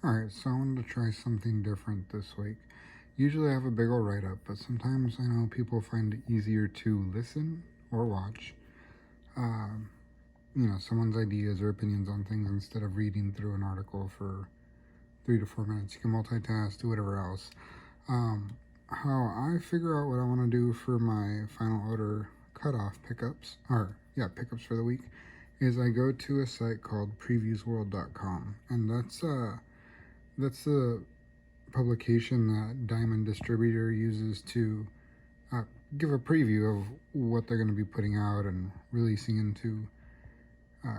Alright, so I wanted to try something different this week. Usually I have a big ol' write-up, but sometimes I know people find it easier to listen or watch, someone's ideas or opinions on things instead of reading through an article for 3 to 4 minutes. You can multitask, do whatever else. How I figure out what I want to do for my final order cutoff pickups, pickups for the week, is I go to a site called previewsworld.com, and that's the publication that Diamond Distributor uses to give a preview of what they're going to be putting out and releasing into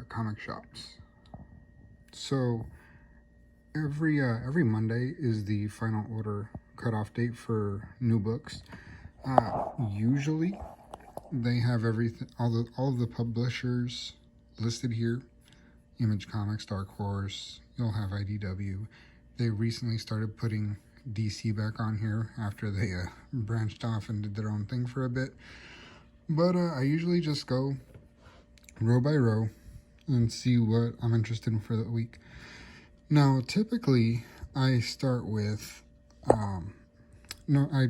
comic shops. So every Monday is the final order cutoff date for new books. Usually, they have everything, all of the publishers listed here. Image Comics, Dark Horse. You'll have IDW. They recently started putting DC back on here after they branched off and did their own thing for a bit. But I usually just go row by row and see what I'm interested in for the week. Now, typically, I start with, I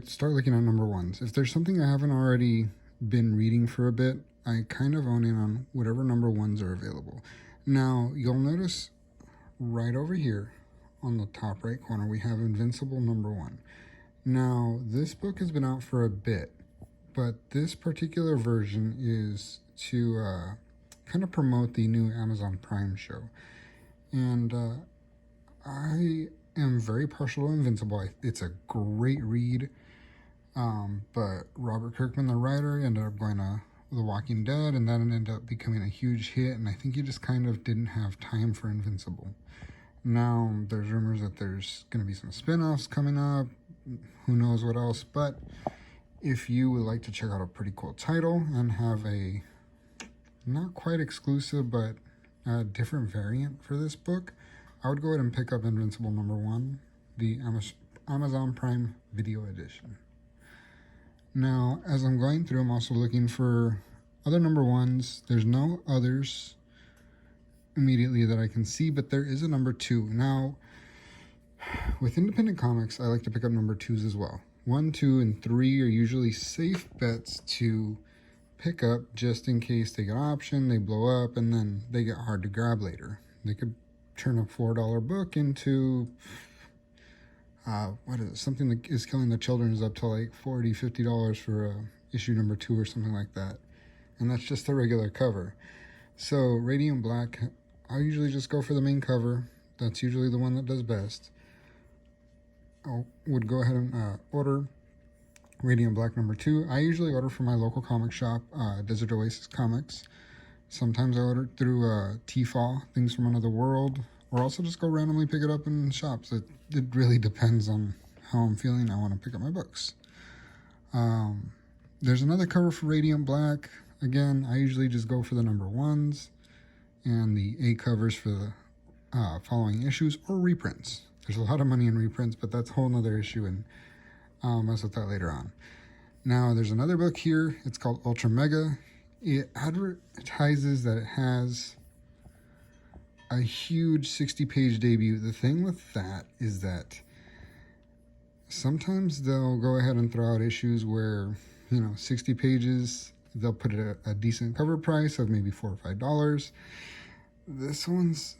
start looking at number ones. If there's something I haven't already been reading for a bit, I kind of own in on whatever number ones are available. Now, you'll notice right over here on the top right corner, we have Invincible #1. Now, this book has been out for a bit, but this particular version is to kind of promote the new Amazon Prime show. And I am very partial to Invincible. It's a great read, but Robert Kirkman, the writer, ended up going to The Walking Dead, and that ended up becoming a huge hit, and I think he just kind of didn't have time for Invincible. Now, there's rumors that there's going to be some spin-offs coming up, who knows what else, but if you would like to check out a pretty cool title and have a not quite exclusive, but a different variant for this book, I would go ahead and pick up Invincible #1, the Amazon Prime Video Edition. Now, as I'm going through, I'm also looking for other #1s. There's no others immediately that I can see, but there is a #2. Now, with independent comics, I like to pick up #2s as well. 1, 2, and 3 are usually safe bets to pick up just in case they get optioned, they blow up, and then they get hard to grab later. They could turn a $4 book into something that is killing the children is up to like $40, $50 for issue #2 or something like that. And that's just the regular cover. So Radiant Black, I usually just go for the main cover. That's usually the one that does best. I would go ahead and order Radiant Black #2. I usually order from my local comic shop, Desert Oasis Comics. Sometimes I order through TFAW, Things from Another World, or also just go randomly pick it up in shops. It really depends on how I'm feeling. I want to pick up my books. There's another cover for Radiant Black. Again, I usually just go for the #1s and the A covers for the following issues or reprints. There's a lot of money in reprints, but that's a whole nother issue, and I'll mess with that later on. Now, there's another book here. It's called Ultra Mega. It advertises that it has a huge 60-page debut. The thing with that is that sometimes they'll go ahead and throw out issues where, 60 pages, they'll put it at a decent cover price of maybe $4 or $5. This one's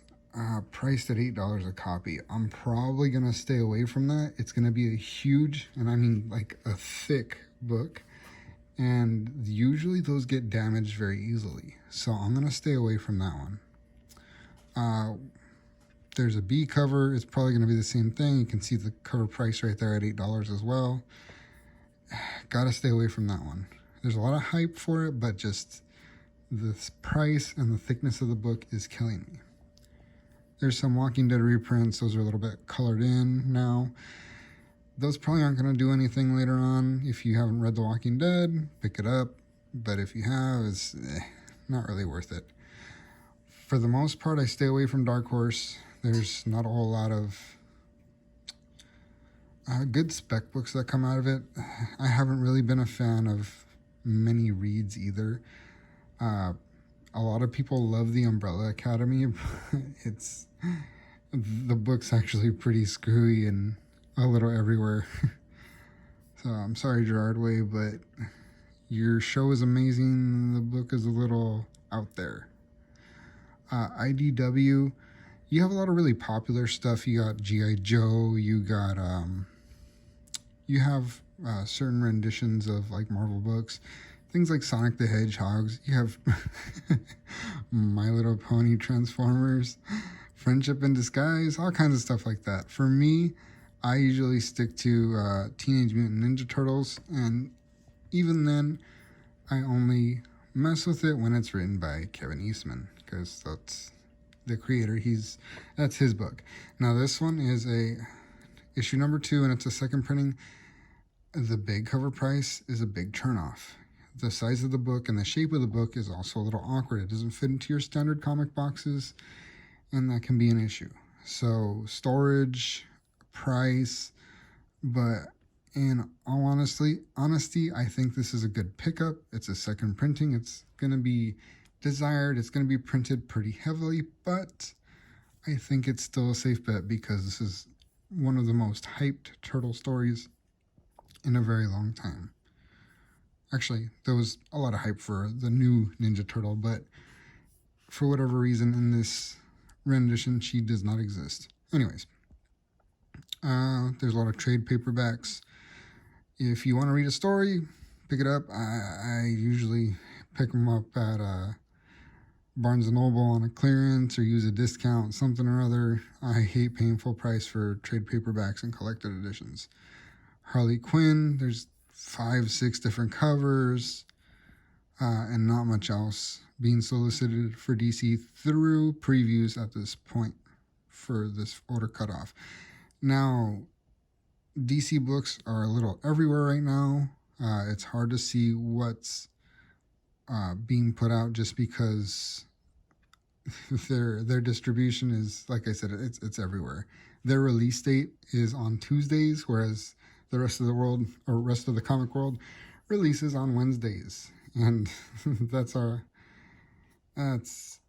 priced at $8 a copy. I'm probably going to stay away from that. It's going to be a huge, and I mean like a thick book, and usually those get damaged very easily. So I'm going to stay away from that one. There's a B cover. It's probably going to be the same thing. You can see the cover price right there at $8 as well. Gotta stay away from that one. There's a lot of hype for it, but just the price and the thickness of the book is killing me. There's some Walking Dead reprints. Those are a little bit colored in now. Those probably aren't going to do anything later on. If you haven't read The Walking Dead, pick it up. But if you have, it's not really worth it. For the most part, I stay away from Dark Horse. There's not a whole lot of good spec books that come out of it. I haven't really been a fan of many reads either. A lot of people love the Umbrella Academy. the book's actually pretty screwy and a little everywhere. So I'm sorry, Gerard Way, but your show is amazing. The book is a little out there. IDW, you have a lot of really popular stuff. You got G.I. Joe. You have certain renditions of like Marvel books, things like Sonic the Hedgehogs. You have My Little Pony Transformers, Friendship in Disguise, all kinds of stuff like that. For me, I usually stick to Teenage Mutant Ninja Turtles, and even then, I only mess with it when it's written by Kevin Eastman, because that's the creator. That's his book. Now this one is a issue number 2, and it's a second printing. The big cover price is a big turnoff. The size of the book and the shape of the book is also a little awkward. It doesn't fit into your standard comic boxes, and that can be an issue. So storage, price, but in all honesty, I think this is a good pickup. It's a second printing. It's going to be desired. It's going to be printed pretty heavily, but I think it's still a safe bet because this is one of the most hyped turtle stories in a very long time. Actually, there was a lot of hype for the new Ninja Turtle, but for whatever reason in this rendition, she does not exist. Anyways, there's a lot of trade paperbacks. If you want to read a story, pick it up. I usually pick them up at Barnes & Noble on a clearance or use a discount, something or other. I hate paying full price for trade paperbacks and collected editions. Harley Quinn, there's 5-6 different covers, and not much else being solicited for DC through previews at this point for this order cutoff. Now, DC books are a little everywhere right now. It's hard to see what's being put out just because their distribution is, like I said, it's everywhere. Their release date is on Tuesdays, whereas the rest of the world, or rest of the comic world, releases on Wednesdays. And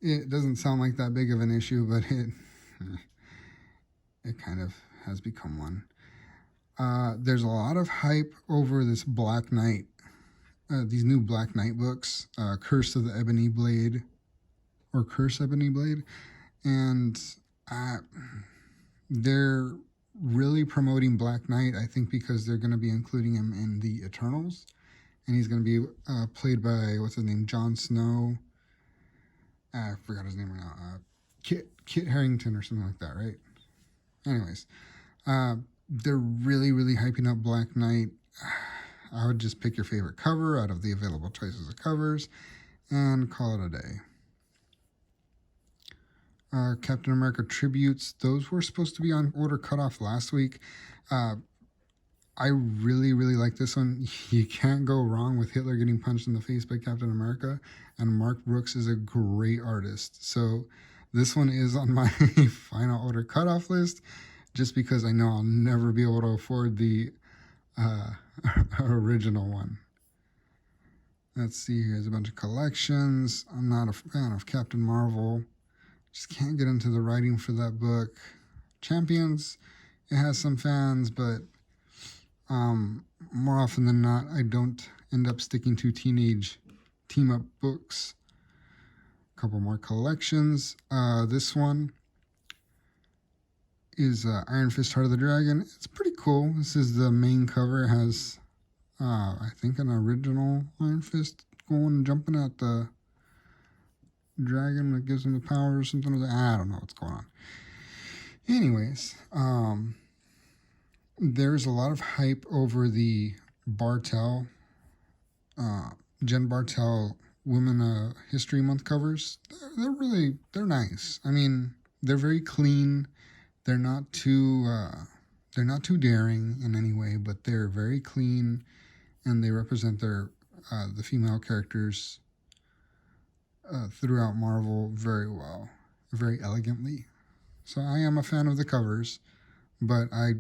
it doesn't sound like that big of an issue, but it kind of has become one. There's a lot of hype over this Black Knight, these new Black Knight books, Curse of the Ebony Blade, or Curse Ebony Blade, and they're really promoting Black Knight, I think, because they're going to be including him in the Eternals, and he's going to be played by, what's his name, Jon Snow. I forgot his name right now. Kit Harington or something like that, right? Anyways, they're really, really hyping up Black Knight. I would just pick your favorite cover out of the available choices of covers and call it a day. Captain America tributes, those were supposed to be on order cutoff last week. I really, really like this one. You can't go wrong with Hitler getting punched in the face by Captain America, and Mark Brooks is a great artist. So this one is on my final order cutoff list, just because I know I'll never be able to afford the original one. Let's see, here's a bunch of collections. I'm not a fan of Captain Marvel. Just can't get into the writing for that book. Champions, it has some fans, but more often than not, I don't end up sticking to teenage team-up books. A couple more collections. This one is Iron Fist Heart of the Dragon. It's pretty cool. This is the main cover. It has, I think, an original Iron Fist going and jumping at the dragon that gives him the power or something like that. I don't know what's going on. Anyways, there's a lot of hype over the Bartel, Jen Bartel Women History Month covers. They're nice. I mean, they're very clean. They're not too daring in any way, but they're very clean, and they represent the female characters throughout Marvel very well, very elegantly. So I am a fan of the covers, but I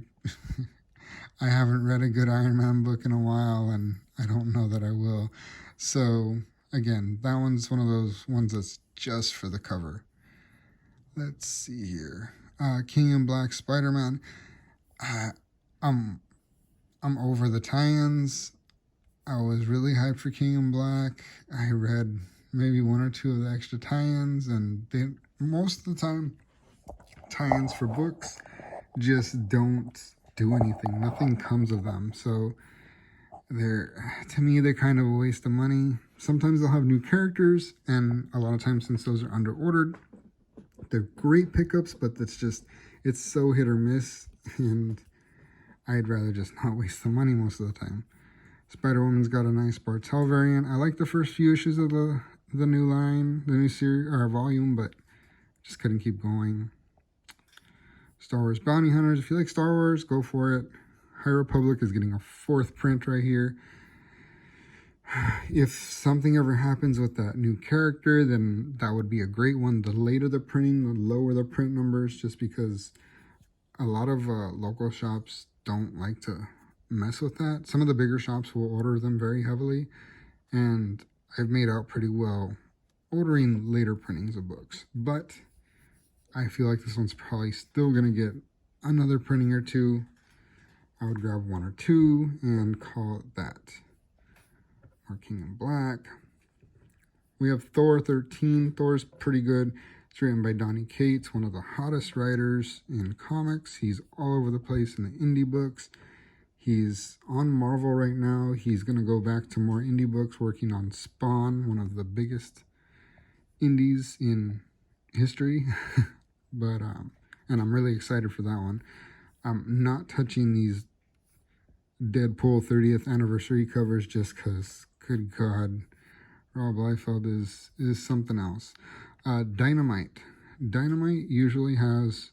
haven't read a good Iron Man book in a while, and I don't know that I will. So again, that one's one of those ones that's just for the cover. Let's see here. King in Black Spider-Man. Uh, I'm over the tie-ins. I was really hyped for King in Black. I read maybe one or two of the extra tie-ins, and most of the time, tie-ins for books just don't do anything. Nothing comes of them. So to me, they're kind of a waste of money. Sometimes they'll have new characters, and a lot of times, since those are under-ordered, they're great pickups, but it's so hit or miss, and I'd rather just not waste the money most of the time. Spider-Woman's got a nice Bartel variant. I like the first few issues of the new line, the new series, or volume, but just couldn't keep going. Star Wars Bounty Hunters. If you like Star Wars, go for it. High Republic is getting a 4th print right here. If something ever happens with that new character, then that would be a great one. The later the printing, the lower the print numbers, just because a lot of local shops don't like to mess with that. Some of the bigger shops will order them very heavily, and I've made out pretty well ordering later printings of books. But I feel like this one's probably still going to get another printing or two. I would grab 1 or 2 and call it that. More King in Black. We have Thor 13. Thor's pretty good. It's written by Donny Cates, one of the hottest writers in comics. He's all over the place in the indie books. He's on Marvel right now. He's going to go back to more indie books, working on Spawn, one of the biggest indies in history. But and I'm really excited for that one. I'm not touching these Deadpool 30th anniversary covers just because, good God, Rob Liefeld is something else. Dynamite. Dynamite usually has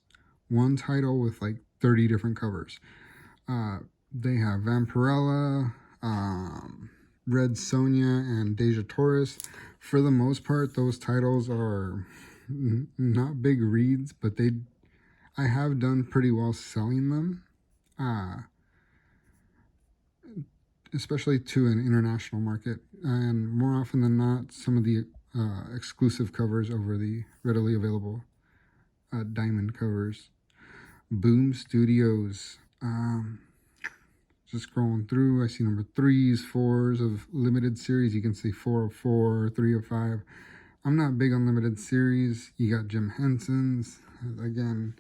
one title with like 30 different covers. They have Vampirella, Red Sonja, and Deja Torres. For the most part, those titles are not big reads, but I have done pretty well selling them. Especially to an international market, and more often than not, some of the exclusive covers over the readily available diamond covers. Boom Studios. Just scrolling through, I see number 3s, 4s of limited series. You can see 404, 305. I'm not big on limited series. You got Jim Henson's. Again,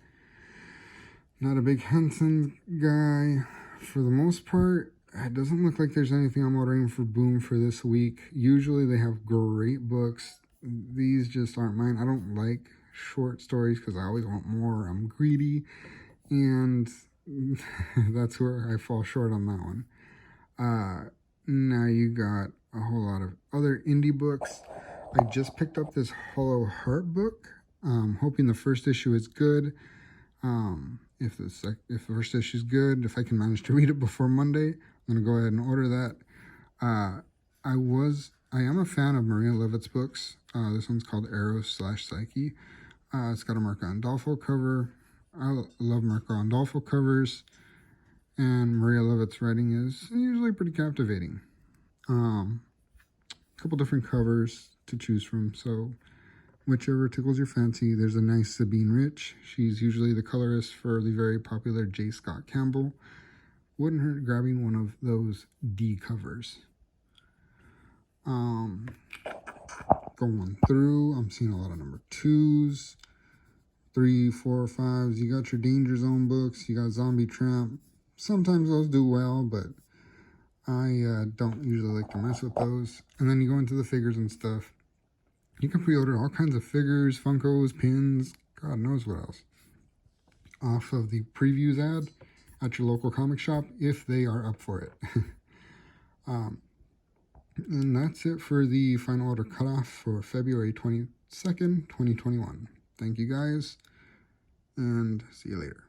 not a big Henson guy. For the most part, it doesn't look like there's anything I'm ordering for Boom for this week. Usually they have great books. These just aren't mine. I don't like short stories because I always want more. I'm greedy, and that's where I fall short on that one. Now you got a whole lot of other indie books. I just picked up this Hollow Heart book, hoping the first issue is good. If the first issue is good, if I can manage to read it before Monday, I'm going to go ahead and order that. I am a fan of Maria Levitt's books. This one's called Arrow/Psyche. It's got a Marco Andolfo cover. I love Marco Andolfo covers, and Maria Levitt's writing is usually pretty captivating. A couple different covers to choose from, so whichever tickles your fancy. There's a nice Sabine Rich. She's usually the colorist for the very popular J. Scott Campbell. Wouldn't hurt grabbing one of those D covers. Going through, I'm seeing a lot of number 2s, 3, 4, 5s. You got your Danger Zone books. You got Zombie Tramp. Sometimes those do well, but I don't usually like to mess with those. And then you go into the figures and stuff. You can pre-order all kinds of figures, Funkos, pins, God knows what else, off of the previews ad at your local comic shop if they are up for it. And that's it for the final order cutoff for February 22nd, 2021. Thank you guys, and see you later.